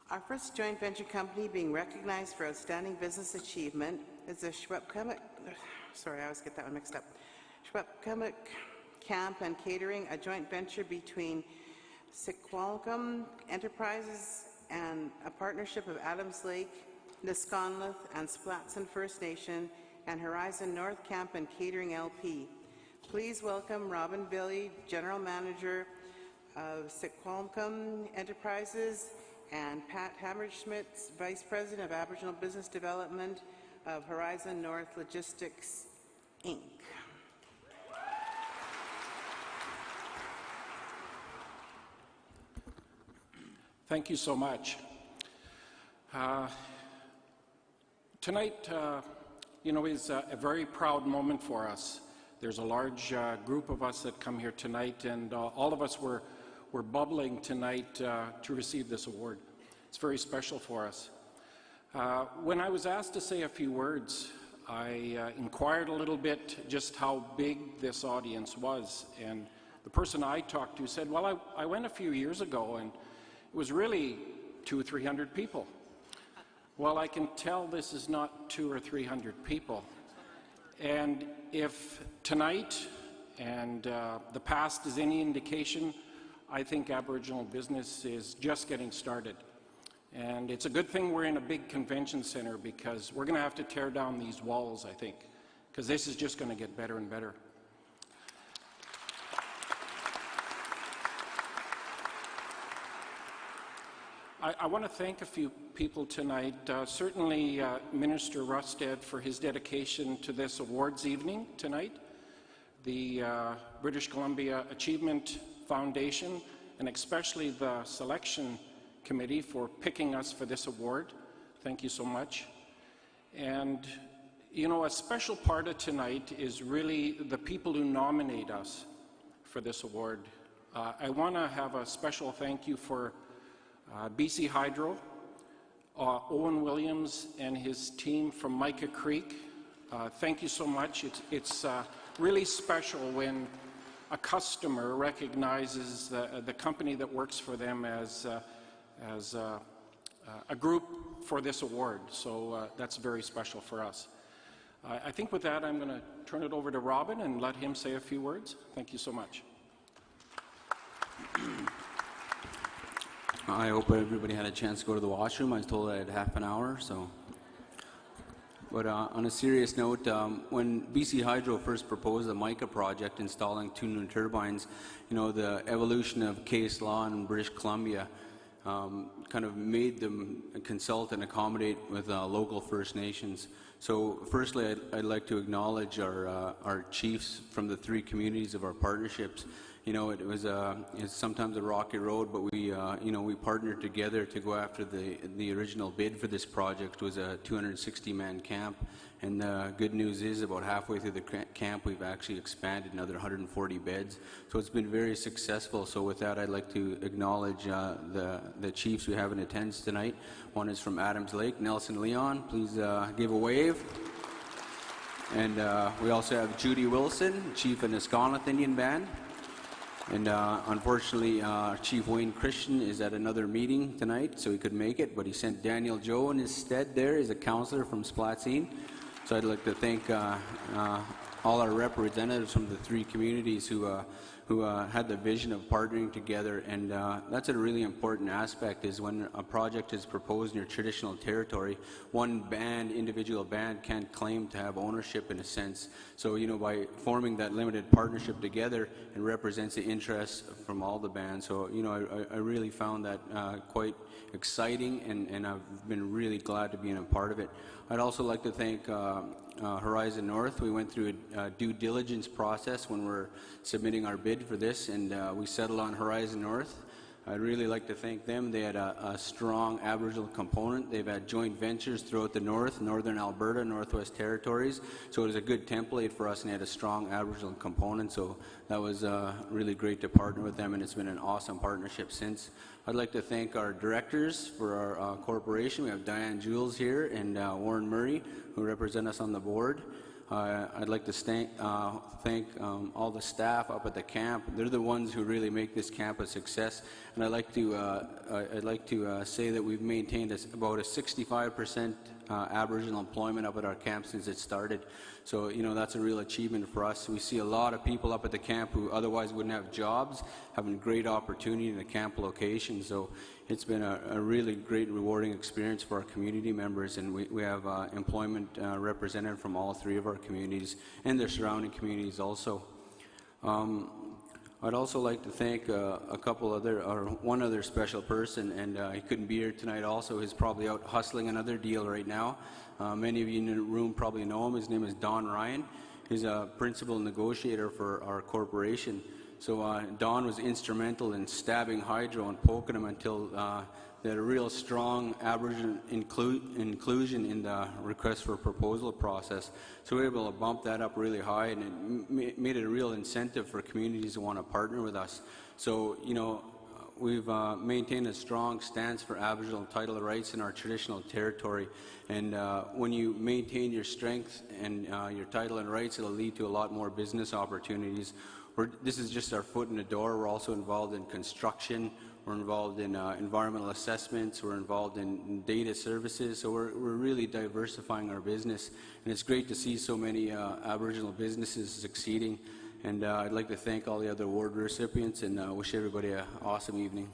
Our first joint venture company being recognized for outstanding business achievement is the Schwepkemik, sorry, I always get that one mixed up, Schwepkemik Camp and Catering, a joint venture between Secwepemc Enterprises and a partnership of Adams Lake, Nisconluth, and Splatson First Nation, and Horizon North Camp and Catering LP. Please welcome Robin Billy, General Manager of Secwepemc Enterprises, and Pat Hammerschmidt, Vice President of Aboriginal Business Development of Horizon North Logistics, Inc. Thank you so much. Tonight, is a very proud moment for us. There's a large group of us that come here tonight, and all of us were bubbling tonight to receive this award. It's very special for us. When I was asked to say a few words, I inquired a little bit just how big this audience was, and the person I talked to said, well, I went a few years ago and it was really 200 or 300 people. Well, I can tell this is not 200 or 300 people. And if tonight and the past is any indication, I think Aboriginal business is just getting started. And it's a good thing we're in a big convention center, because we're going to have to tear down these walls, I think, because this is just going to get better and better. I want to thank a few people tonight. Certainly Minister Rustad for his dedication to this awards evening tonight, the British Columbia Achievement Foundation, and especially the Selection Committee for picking us for this award. Thank you so much. And, a special part of tonight is really the people who nominate us for this award. I want to have a special thank you for BC Hydro, Owen Williams and his team from Mica Creek. Thank you so much. It's really special when a customer recognizes the company that works for them as a group for this award. So that's very special for us. I think with that, I'm going to turn it over to Robin and let him say a few words. Thank you so much. I hope everybody had a chance to go to the washroom. I was told I had half an hour, so. But on a serious note, when BC Hydro first proposed the Mica project installing 2 new turbines, the evolution of case law in British Columbia kind of made them consult and accommodate with local First Nations. So firstly, I'd like to acknowledge our chiefs from the 3 communities of our partnerships. It was it's sometimes a rocky road, but we partnered together to go after the original bid for this project. It was a 260-man camp, and the good news is about halfway through the camp we've actually expanded another 140 beds. So it's been very successful. So with that, I'd like to acknowledge the chiefs we have in attendance tonight. One is from Adams Lake, Nelson Leon. Please give a wave. And we also have Judy Wilson, chief of Nisconluth Indian Band. And unfortunately, Chief Wayne Christian is at another meeting tonight, so he couldn't make it, but he sent Daniel Joe in his stead there as a counselor from Splatson. So I'd like to thank all our representatives from the 3 communities who had the vision of partnering together. And that's a really important aspect, is when a project is proposed in your traditional territory, one individual band can't claim to have ownership in a sense. So, by forming that limited partnership together, it represents the interests from all the bands. So, I really found that quite exciting, and I've been really glad to be in a part of it. I'd also like to thank Horizon North. We went through a due diligence process when we're submitting our bid for this, and we settled on Horizon North. I'd really like to thank them. They had a strong Aboriginal component. They've had joint ventures throughout the northern Alberta, Northwest Territories, so it was a good template for us, and they had a strong Aboriginal component, so that was really great to partner with them, and it's been an awesome partnership since. I'd like to thank our directors for our corporation. We have Diane Jules here and Warren Murray, who represent us on the board. I'd like to thank all the staff up at the camp. They're the ones who really make this camp a success. And I'd like to say that we've maintained about a 65% Aboriginal employment up at our camp since it started. So, you know, that's a real achievement for us. We see a lot of people up at the camp who otherwise wouldn't have jobs, having great opportunity in the camp location. So it's been a really great, rewarding experience for our community members, and we have employment represented from all 3 of our communities and their surrounding communities also. I'd also like to thank one other special person, and he couldn't be here tonight also. He's probably out hustling another deal right now. Many of you in the room probably know him. His name is Don Ryan. He's a principal negotiator for our corporation. So Don was instrumental in stabbing Hydro and poking him until they had a real strong Aboriginal inclusion in the request for proposal process. So we were able to bump that up really high, and it made it a real incentive for communities to want to partner with us. So, you know, we've maintained a strong stance for Aboriginal title rights in our traditional territory. And when you maintain your strength and your title and rights, it'll lead to a lot more business opportunities. This is just our foot in the door. We're also involved in construction. We're involved in environmental assessments. We're involved in data services. So we're really diversifying our business. And it's great to see so many Aboriginal businesses succeeding. And I'd like to thank all the other award recipients and wish everybody an awesome evening.